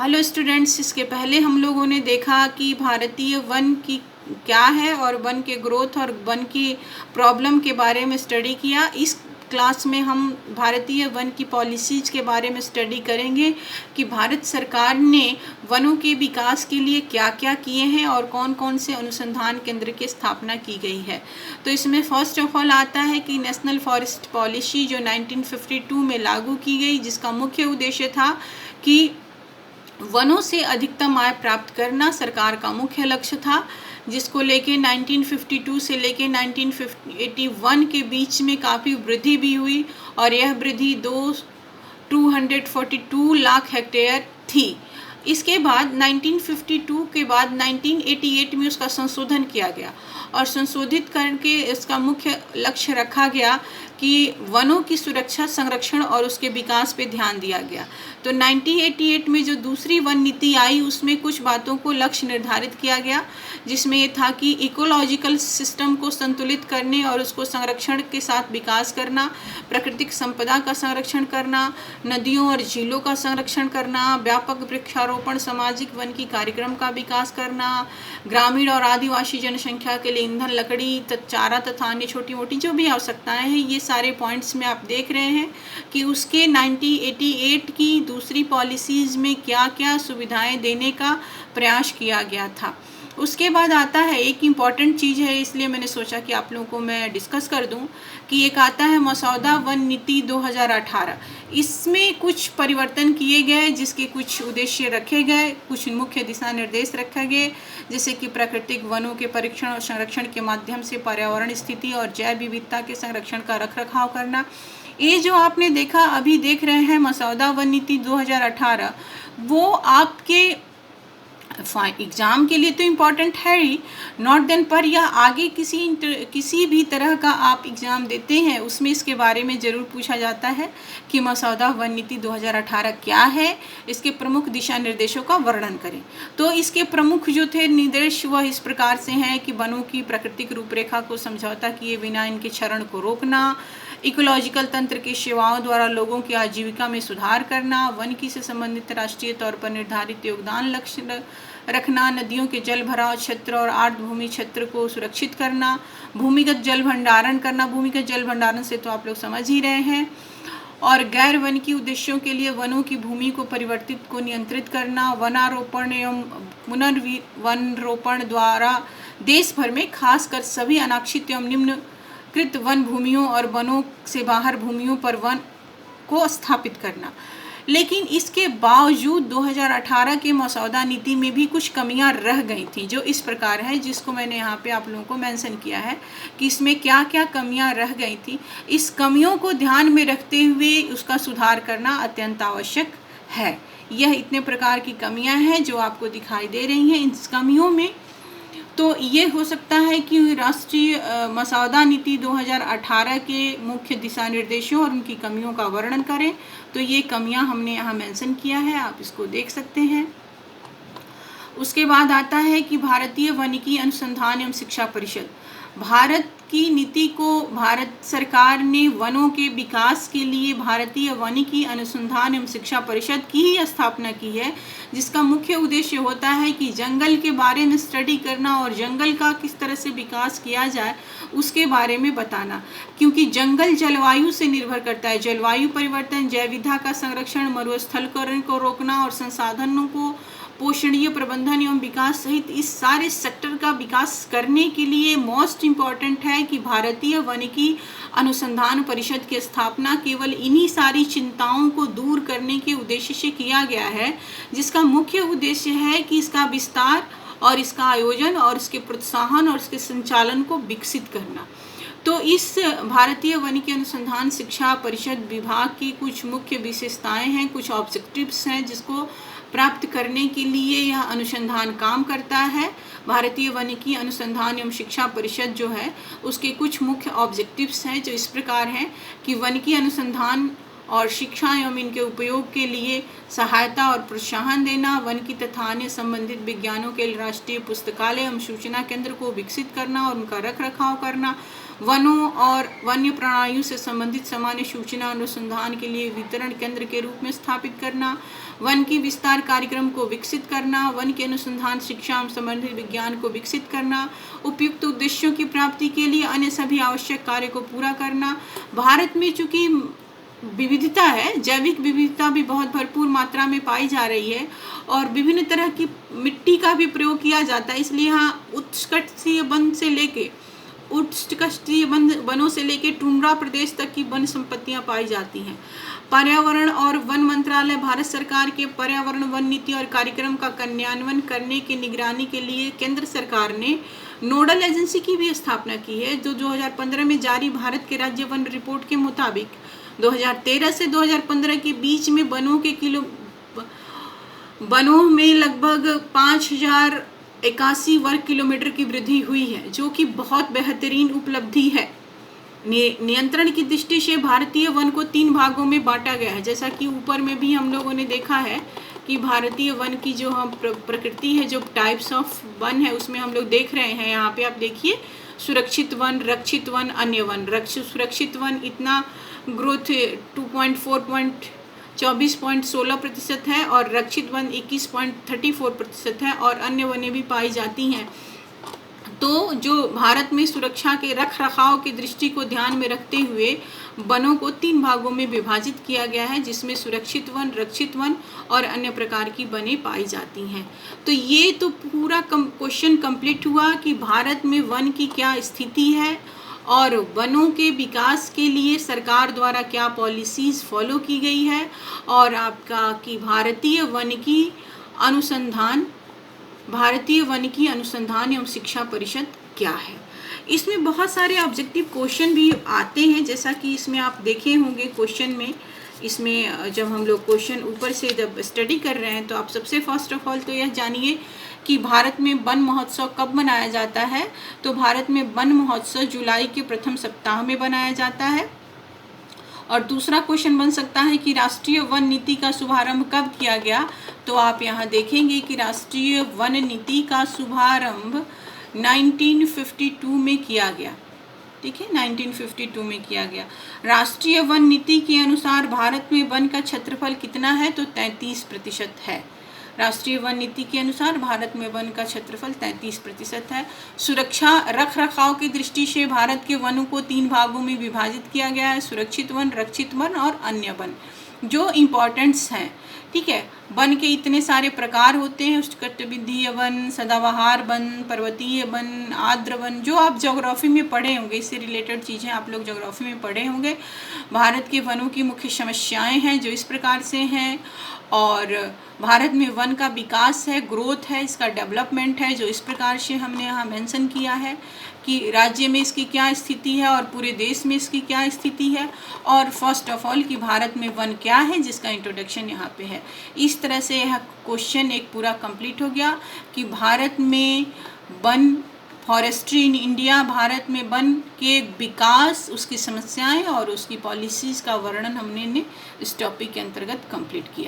Hello students, इसके पहले हम लोगों ने देखा कि भारतीय वन की क्या है और वन के ग्रोथ और वन की प्रॉब्लम के बारे में स्टडी किया। इस क्लास में हम भारतीय वन की पॉलिसीज़ के बारे में स्टडी करेंगे कि भारत सरकार ने वनों के विकास के लिए क्या क्या किए हैं और कौन कौन से अनुसंधान केंद्र की स्थापना की गई है। तो इसमें फर्स्ट ऑफ ऑल आता है कि नेशनल फॉरेस्ट पॉलिसी जो 1952 में लागू की गई, जिसका मुख्य उद्देश्य था कि वनों से अधिकतम आय प्राप्त करना सरकार का मुख्य लक्ष्य था, जिसको लेके 1952 से लेके 1981 के बीच में काफ़ी वृद्धि भी हुई और यह वृद्धि 242 लाख हेक्टेयर थी। इसके बाद 1952 के बाद 1988 में उसका संशोधन किया गया और संशोधित करके इसका मुख्य लक्ष्य रखा गया कि वनों की सुरक्षा, संरक्षण और उसके विकास पे ध्यान दिया गया। तो 1988 में जो दूसरी वन नीति आई उसमें कुछ बातों को लक्ष्य निर्धारित किया गया, जिसमें ये था कि इकोलॉजिकल सिस्टम को संतुलित करने और उसको संरक्षण के साथ विकास करना, प्राकृतिक संपदा का संरक्षण करना, नदियों और झीलों का संरक्षण करना, व्यापक वृक्षारोपण, सामाजिक वन की कार्यक्रम का विकास करना, ग्रामीण और आदिवासी जनसंख्या के लिए ईंधन, लकड़ी, चारा तथा अन्य छोटी मोटी जो भी आवश्यकताएं हैं, ये सारे पॉइंट्स में आप देख रहे हैं कि उसके 1988 की दूसरी पॉलिसीज़ में क्या क्या सुविधाएं देने का प्रयास किया गया था। उसके बाद आता है एक इम्पॉर्टेंट चीज़ है, इसलिए मैंने सोचा कि आप लोगों को मैं डिस्कस कर दूं कि एक आता है मसौदा वन नीति 2018। इसमें कुछ परिवर्तन किए गए, जिसके कुछ उद्देश्य रखे गए, कुछ मुख्य दिशा निर्देश रखे गए, जैसे कि प्राकृतिक वनों के परीक्षण और संरक्षण के माध्यम से पर्यावरण स्थिति और जैव विविधता के संरक्षण का रखरखाव करना। ये जो आपने देखा, अभी देख रहे हैं मसौदा वन नीति 2018, वो आपके एग्ज़ाम के लिए तो इम्पॉर्टेंट है ही, नॉट देन पर या आगे किसी भी तरह का आप एग्ज़ाम देते हैं उसमें इसके बारे में ज़रूर पूछा जाता है कि मसौदा वन नीति 2018 क्या है, इसके प्रमुख दिशा निर्देशों का वर्णन करें। तो इसके प्रमुख जो थे निर्देश वह इस प्रकार से हैं कि वनों की प्राकृतिक रूपरेखा को समझौता किए बिना इनके क्षरण को रोकना, इकोलॉजिकल तंत्र की सेवाओं द्वारा लोगों की आजीविका में सुधार करना, वन की से संबंधित राष्ट्रीय तौर पर निर्धारित योगदान लक्ष्य रखना, नदियों के जल भराव क्षेत्र और आर्द्र भूमि क्षेत्र को सुरक्षित करना, भूमिगत जल भंडारण करना, भूमिगत जल भंडारण से तो आप लोग समझ ही रहे हैं, और गैर वन की उद्देश्यों के लिए वनों की भूमि को परिवर्तित को नियंत्रित करना, वनारोपण एवं पुनर्वनरोपण द्वारा देश भर में खासकर सभी अनाक्षित एवं निम्नकृत वन भूमियों और वनों से बाहर भूमियों पर वन को स्थापित करना। लेकिन इसके बावजूद 2018 के मसौदा नीति में भी कुछ कमियां रह गई थी, जो इस प्रकार है, जिसको मैंने यहाँ पे आप लोगों को मेंशन किया है कि इसमें क्या क्या कमियां रह गई थी। इस कमियों को ध्यान में रखते हुए उसका सुधार करना अत्यंत आवश्यक है। यह इतने प्रकार की कमियां हैं जो आपको दिखाई दे रही हैं। इन कमियों में तो ये हो सकता है कि राष्ट्रीय मसौदा नीति 2018 के मुख्य दिशा निर्देशों और उनकी कमियों का वर्णन करें। तो ये कमियां हमने यहाँ मेंशन किया है, आप इसको देख सकते हैं। उसके बाद आता है कि भारतीय वानिकी अनुसंधान एवं शिक्षा परिषद, भारत की नीति को भारत सरकार ने वनों के विकास के लिए भारतीय वानिकी अनुसंधान एवं शिक्षा परिषद की ही स्थापना की है, जिसका मुख्य उद्देश्य होता है कि जंगल के बारे में स्टडी करना और जंगल का किस तरह से विकास किया जाए उसके बारे में बताना, क्योंकि जंगल जलवायु से निर्भर करता है। जलवायु परिवर्तन, जैव विविधता का संरक्षण, मरुस्थलीकरण को रोकना और संसाधनों को पोषणीय प्रबंधन एवं विकास सहित इस सारे सेक्टर का विकास करने के लिए मोस्ट इम्पॉर्टेंट है कि भारतीय वानिकी अनुसंधान परिषद की स्थापना केवल इन्हीं सारी चिंताओं को दूर करने के उद्देश्य से किया गया है, जिसका मुख्य उद्देश्य है कि इसका विस्तार और इसका आयोजन और इसके प्रोत्साहन और इसके संचालन को विकसित करना। तो इस भारतीय वानिकी अनुसंधान शिक्षा परिषद विभाग की कुछ मुख्य विशेषताएं हैं, कुछ ऑब्जेक्टिव्स हैं जिसको प्राप्त करने के लिए यह अनुसंधान काम करता है। भारतीय वानिकी अनुसंधान एवं शिक्षा परिषद जो है उसके कुछ मुख्य ऑब्जेक्टिव्स हैं जो इस प्रकार हैं कि वानिकी अनुसंधान और शिक्षा एवं इनके उपयोग के लिए सहायता और प्रोत्साहन देना, वन की तथा अन्य संबंधित विज्ञानों के राष्ट्रीय पुस्तकालय एवं सूचना केंद्र को विकसित करना और उनका रख रखाव करना, वनों और वन्य प्राणियों से संबंधित सामान्य सूचना अनुसंधान के लिए वितरण केंद्र के रूप में स्थापित करना, वन की विस्तार कार्यक्रम को विकसित करना, वन के अनुसंधान शिक्षा संबंधित विज्ञान को विकसित करना, उपयुक्त उद्देश्यों की प्राप्ति के लिए अन्य सभी आवश्यक कार्य को पूरा करना। भारत में चूंकि विविधता है, जैविक विविधता भी बहुत भरपूर मात्रा में पाई जा रही है और विभिन्न तरह की मिट्टी का भी प्रयोग किया जाता है, इसलिए यहाँ उत्कर्षीय वनों से लेके टुंड्रा प्रदेश तक की वन संपत्तियां पाई जाती हैं। पर्यावरण और वन मंत्रालय भारत सरकार के पर्यावरण वन नीति और कार्यक्रम का क्रियान्वयन करने की निगरानी के लिए केंद्र सरकार ने नोडल एजेंसी की भी स्थापना की है, जो 2015 में जारी भारत के राज्य वन रिपोर्ट के मुताबिक 2013 से 2015 के बीच में वनों में लगभग 5081 वर्ग किलोमीटर की वृद्धि हुई है, जो कि बहुत बेहतरीन उपलब्धि है। नियंत्रण की दृष्टि से भारतीय वन को 3 भागों में बांटा गया है। जैसा कि ऊपर में भी हम लोगों ने देखा है कि भारतीय वन की जो हम प्रकृति है, जो टाइप्स ऑफ वन है, उसमें हम लोग देख रहे हैं। यहाँ पे आप देखिए, सुरक्षित वन, रक्षित वन, अन्य वन। सुरक्षित वन इतना ग्रोथ 24.16% है और रक्षित वन 21.34% है और अन्य वनें भी पाई जाती हैं। तो जो भारत में सुरक्षा के रख रखाव की दृष्टि को ध्यान में रखते हुए वनों को 3 भागों में विभाजित किया गया है, जिसमें सुरक्षित वन, रक्षित वन और अन्य प्रकार की वनें पाई जाती हैं। तो ये तो पूरा क्वेश्चन कंप्लीट हुआ कि भारत में वन की क्या स्थिति है और वनों के विकास के लिए सरकार द्वारा क्या पॉलिसीज़ फॉलो की गई है, और आपका कि भारतीय वन की अनुसंधान एवं शिक्षा परिषद क्या है। इसमें बहुत सारे ऑब्जेक्टिव क्वेश्चन भी आते हैं, जैसा कि इसमें आप देखे होंगे क्वेश्चन में। इसमें जब हम लोग क्वेश्चन ऊपर से जब स्टडी कर रहे हैं तो आप सबसे फर्स्ट ऑफ ऑल तो यह जानिए कि भारत में वन महोत्सव कब मनाया जाता है। तो भारत में वन महोत्सव जुलाई के प्रथम सप्ताह में बनाया जाता है। और दूसरा क्वेश्चन बन सकता है कि राष्ट्रीय वन नीति का शुभारंभ कब किया गया। तो आप यहाँ देखेंगे कि राष्ट्रीय वन नीति का शुभारंभ 1952 में किया गया। ठीक है, 1952 में किया गया। राष्ट्रीय वन नीति के अनुसार भारत में वन का क्षेत्रफल कितना है, तो 33% है। राष्ट्रीय वन नीति के अनुसार भारत में वन का क्षेत्रफल 33% है। सुरक्षा रख रखाव की दृष्टि से भारत के वनों को 3 भागों में विभाजित किया गया है, सुरक्षित वन, रक्षित वन और अन्य वन, जो इम्पोर्टेंट्स हैं। ठीक है, वन के इतने सारे प्रकार होते हैं, उष्णकटिबंधीय वन, सदाबहार वन, पर्वतीय वन, आर्द्र वन, जो आप ज्योग्राफी में पढ़े होंगे, इससे रिलेटेड चीज़ें आप लोग ज्योग्राफी में पढ़े होंगे। भारत के वनों की मुख्य समस्याएं हैं जो इस प्रकार से हैं, और भारत में वन का विकास है, ग्रोथ है, इसका डेवलपमेंट है, जो इस प्रकार से हमने यहाँ मेंशन किया है कि राज्य में इसकी क्या स्थिति है और पूरे देश में इसकी क्या स्थिति है, और फर्स्ट ऑफ ऑल कि भारत में वन क्या है, जिसका इंट्रोडक्शन यहाँ पे है। इस तरह से यह क्वेश्चन एक पूरा कंप्लीट हो गया कि भारत में one, forestry in India, Bharat में वन के विकास, उसकी समस्याएं और उसकी पॉलिसीज़ का वर्णन हमने इस टॉपिक के अंतर्गत कंप्लीट किया।